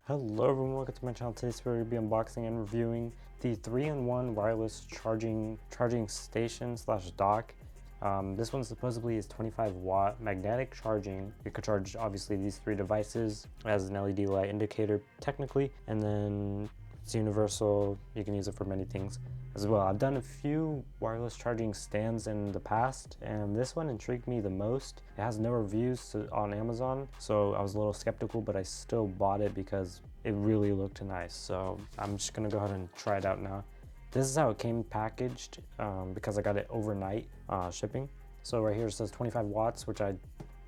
Hello everyone, welcome to my channel. Today we're going to be unboxing and reviewing the 3-in-1 wireless charging station slash dock. This one supposedly is 25-watt magnetic charging. You could charge obviously these three devices. It has an LED light indicator technically, and then it's universal. You can use it for many things as well. I've done a few wireless charging stands in the past, and this one intrigued me the most. It has no reviews on Amazon, so I was a little skeptical, but I still bought it because it really looked nice. So I'm just gonna go ahead and try it out now. This is how it came packaged because I got it overnight shipping. So right here it says 25 watts, which I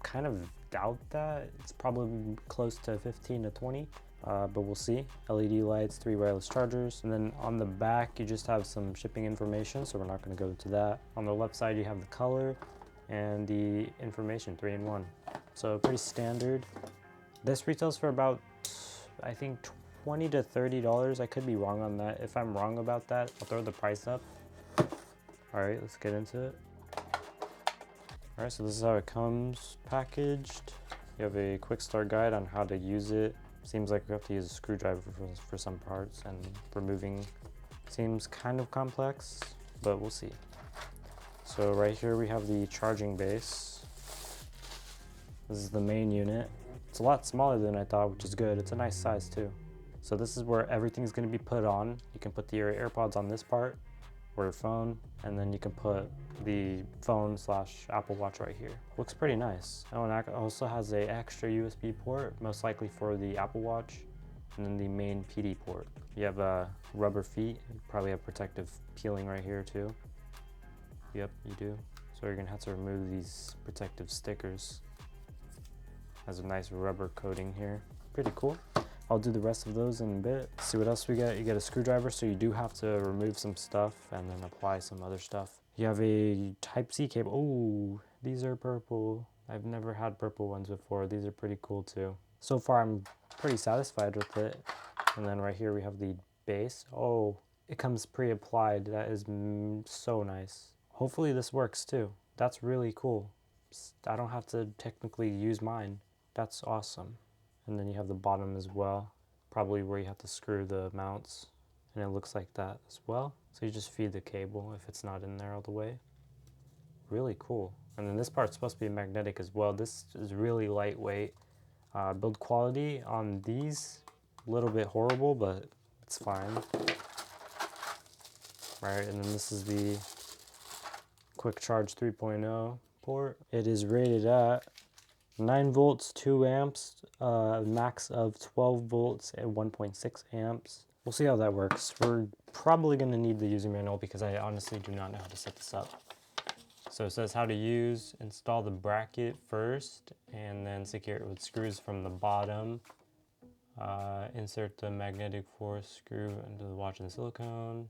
kind of doubt that. It's probably close to 15 to 20. But we'll see. LED lights, 3 wireless chargers, and then on the back you just have some shipping information, so we're not going to go into that. On the left side you have the color and the information, 3-in-1. So pretty standard. This retails for about, I think, $20 to $30. I could be wrong on that. If I'm wrong about that, I'll throw the price up. Alright, let's get into it. Alright, so this is how it comes packaged. You have a quick start guide on how to use it. Seems like we have to use a screwdriver for some parts, and removing seems kind of complex, but we'll see. So right here we have the charging base. This is the main unit. It's a lot smaller than I thought, which is good. It's a nice size too. So this is where everything's going to be put on. You can put your AirPods on this part, or your phone, and then you can put the phone slash Apple Watch right here. Looks pretty nice. Oh, and it also has a extra USB port, most likely for the Apple Watch, and then the main PD port. You have rubber feet. You probably have protective peeling right here too. Yep, you do. So you're gonna have to remove these protective stickers. Has a nice rubber coating here. Pretty cool. I'll do the rest of those in a bit. See what else we get. You get a screwdriver, so you do have to remove some stuff and then apply some other stuff. You have a Type-C cable. Oh, these are purple. I've never had purple ones before. These are pretty cool too. So far, I'm pretty satisfied with it. And then right here we have the base. Oh, it comes pre-applied. That is so nice. Hopefully this works too. That's really cool. I don't have to technically use mine. That's awesome. And then you have the bottom as well, probably where you have to screw the mounts, and it looks like that as well. So you just feed the cable if it's not in there all the way. Really cool. And then this part's supposed to be magnetic as well. This is really lightweight. Build quality on these, a little bit horrible, but it's fine. Right, and then this is the Quick Charge 3.0 port. It is rated at 9 volts, 2 amps, max of 12 volts at 1.6 amps. We'll see how that works. We're probably going to need the user manual because I honestly do not know how to set this up. So it says how to use, install the bracket first, and then secure it with screws from the bottom. Insert the magnetic force screw into the watch and silicone.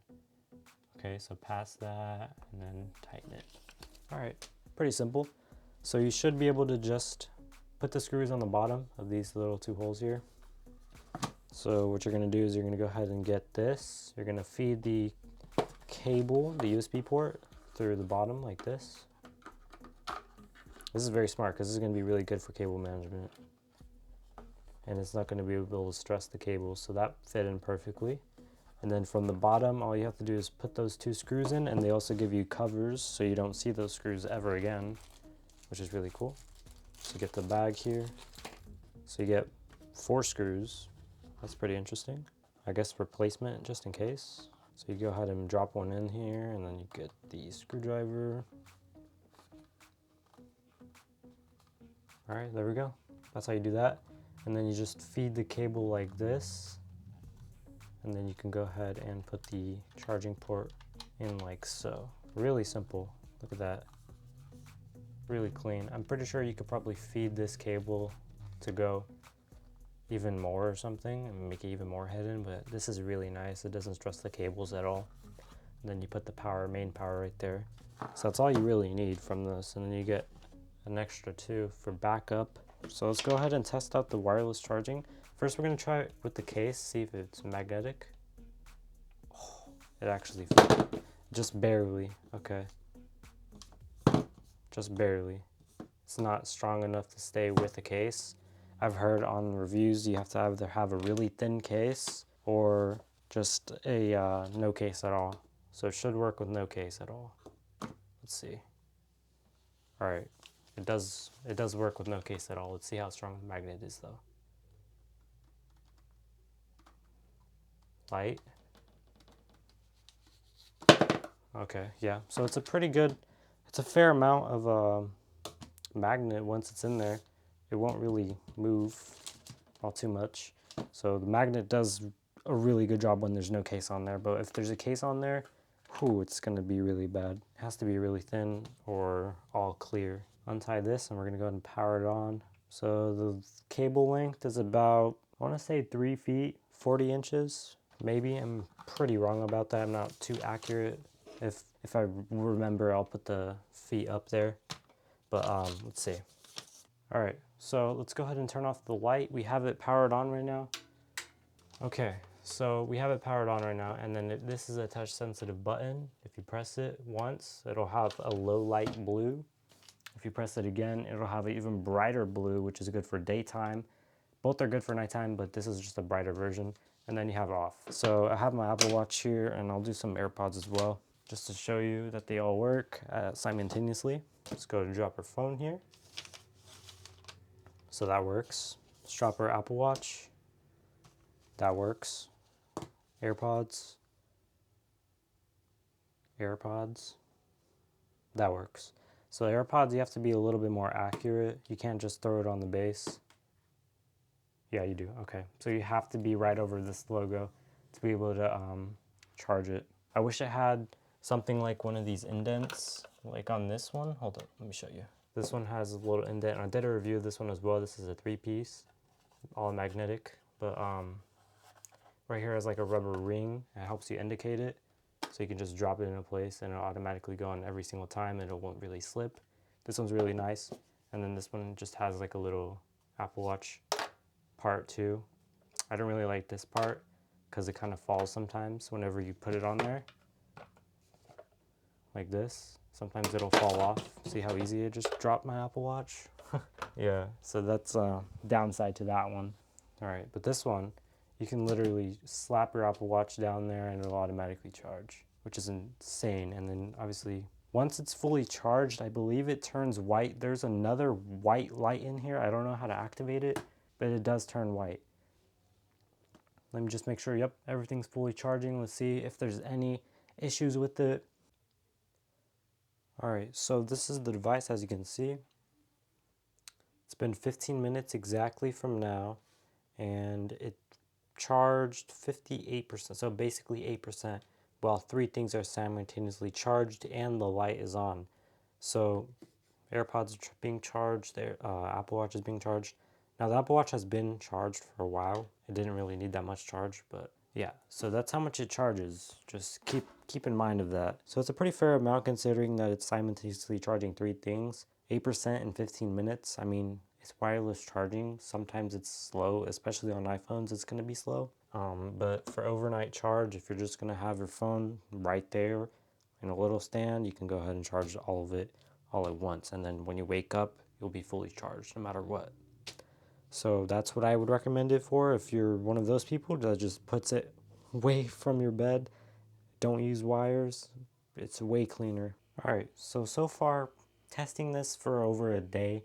Okay, so pass that and then tighten it. All right, pretty simple. So you should be able to just put the screws on the bottom of these little 2 holes here. So what you're going to do is you're going to go ahead and get this. You're going to feed the cable, the USB port, through the bottom like this. This is very smart because this is going to be really good for cable management. And it's not going to be able to stress the cables, so that fit in perfectly. And then from the bottom, all you have to do is put those 2 screws in, and they also give you covers so you don't see those screws ever again, which is really cool. So you get the bag here. So you get 4 screws. That's pretty interesting. I guess replacement just in case. So you go ahead and drop one in here, and then you get the screwdriver. All right, there we go. That's how you do that. And then you just feed the cable like this. And then you can go ahead and put the charging port in like so. Really simple. Look at that. Really clean. I'm pretty sure you could probably feed this cable to go even more or something and make it even more hidden, but this is really nice. It doesn't stress the cables at all. And then you put the main power right there. So that's all you really need from this. And then you get an extra 2 for backup. So let's go ahead and test out the wireless charging. First we're going to try it with the case, see if it's magnetic. Oh, it actually fit. Just barely. Okay. Just barely. It's not strong enough to stay with the case. I've heard on reviews you have to either have a really thin case or just a no case at all. So it should work with no case at all. Let's see. All right, it does work with no case at all. Let's see how strong the magnet is though. Light. Okay, yeah. So it's a pretty good, it's a fair amount of magnet once it's in there. It won't really move all too much. So the magnet does a really good job when there's no case on there. But if there's a case on there, whew, it's gonna be really bad. It has to be really thin or all clear. Untie this and we're gonna go ahead and power it on. So the cable length is about, I wanna say 3 feet, 40 inches. Maybe, I'm pretty wrong about that. I'm not too accurate. If I remember, I'll put the feet up there. But let's see. All right, so let's go ahead and turn off the light. We have it powered on right now. Okay, so we have it powered on right now, and then this is a touch sensitive button. If you press it once, it'll have a low light blue. If you press it again, it'll have an even brighter blue, which is good for daytime. Both are good for nighttime, but this is just a brighter version. And then you have it off. So I have my Apple Watch here, and I'll do some AirPods as well, just to show you that they all work simultaneously. Let's go to drop our phone here. So that works. Let's drop our Apple Watch. That works. AirPods. AirPods. That works. So the AirPods, you have to be a little bit more accurate. You can't just throw it on the base. Yeah, you do. Okay. So you have to be right over this logo to be able to charge it. I wish it had something like one of these indents, like on this one. Hold up, let me show you. This one has a little indent. I did a review of this one as well. This is a 3-piece, all magnetic, but right here is like a rubber ring. It helps you indicate it, so you can just drop it in a place and it'll automatically go on every single time and it won't really slip. This one's really nice. And then this one just has like a little Apple Watch part too. I don't really like this part because it kind of falls sometimes whenever you put it on there. Like this. Sometimes it'll fall off. See how easy it just dropped my Apple Watch? Yeah, so that's a downside to that one. All right, but this one, you can literally slap your Apple Watch down there and it'll automatically charge, which is insane. And then obviously, once it's fully charged, I believe it turns white. There's another white light in here. I don't know how to activate it, but it does turn white. Let me just make sure, yep, everything's fully charging. Let's see if there's any issues with it. All right, so this is the device, as you can see. It's been 15 minutes exactly from now, and it charged 58%, so basically 8%, while 3 things are simultaneously charged and the light is on. So AirPods are being charged, Apple Watch is being charged. Now the Apple Watch has been charged for a while. It didn't really need that much charge, but yeah, so that's how much it charges. Just keep in mind of that. So it's a pretty fair amount considering that it's simultaneously charging 3 things. 8% in 15 minutes. I mean, it's wireless charging. Sometimes it's slow, especially on iPhones, it's gonna be slow. But for overnight charge, if you're just gonna have your phone right there in a little stand, you can go ahead and charge all of it all at once. And then when you wake up, you'll be fully charged no matter what. So that's what I would recommend it for. If you're one of those people that just puts it away from your bed, don't use wires, it's way cleaner. All right, so far testing this for over a day.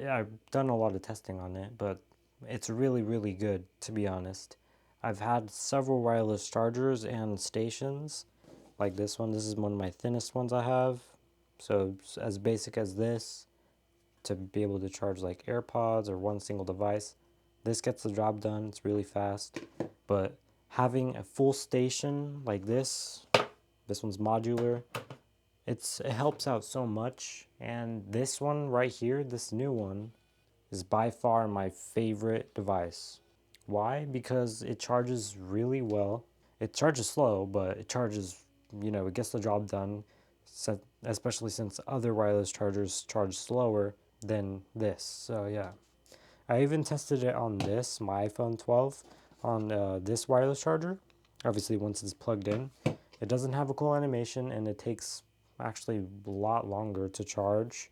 I've done a lot of testing on it, but it's really, really good, to be honest. I've had several wireless chargers and stations, like this one. This is one of my thinnest ones I have. So as basic as this, to be able to charge like AirPods or one single device. This gets the job done, it's really fast. But having a full station like this one's modular, it helps out so much. And this one right here, this new one, is by far my favorite device. Why? Because it charges really well. It charges slow, but it charges, it gets the job done, especially since other wireless chargers charge slower than this. So yeah, I even tested it on my iPhone 12, on this wireless charger. Obviously, once it's plugged in, it doesn't have a cool animation, and it takes actually a lot longer to charge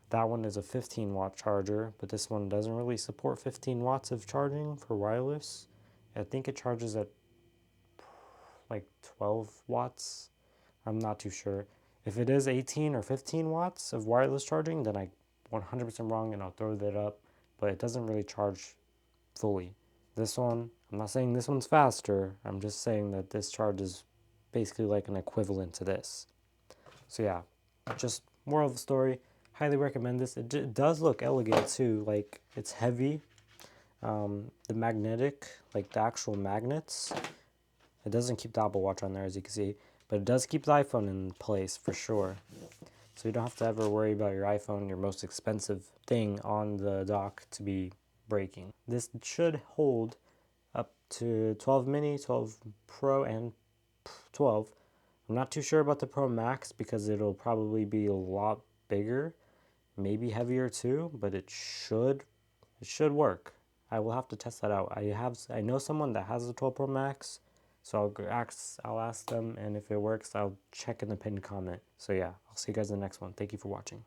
That one is a 15 watt charger, but this one doesn't really support 15 watts of charging for wireless. I think it charges at like 12 watts. I'm not too sure. If it is 18 or 15 watts of wireless charging, then I 100% wrong and I'll throw that up, but it doesn't really charge fully. This one, I'm not saying this one's faster, I'm just saying that this charge is basically like an equivalent to this. So yeah, just moral of the story, highly recommend this. It does look elegant too, like it's heavy. The magnetic, like the actual magnets, it doesn't keep the Apple Watch on there as you can see, but it does keep the iPhone in place for sure. So you don't have to ever worry about your iPhone, your most expensive thing on the dock, to be breaking. This should hold up to 12 mini, 12 Pro, and 12. I'm not too sure about the Pro Max because it'll probably be a lot bigger, maybe heavier too, but it should work. I will have to test that out. I know someone that has a 12 Pro Max, so I'll ask them, and if it works, I'll check in the pinned comment. So yeah, I'll see you guys in the next one. Thank you for watching.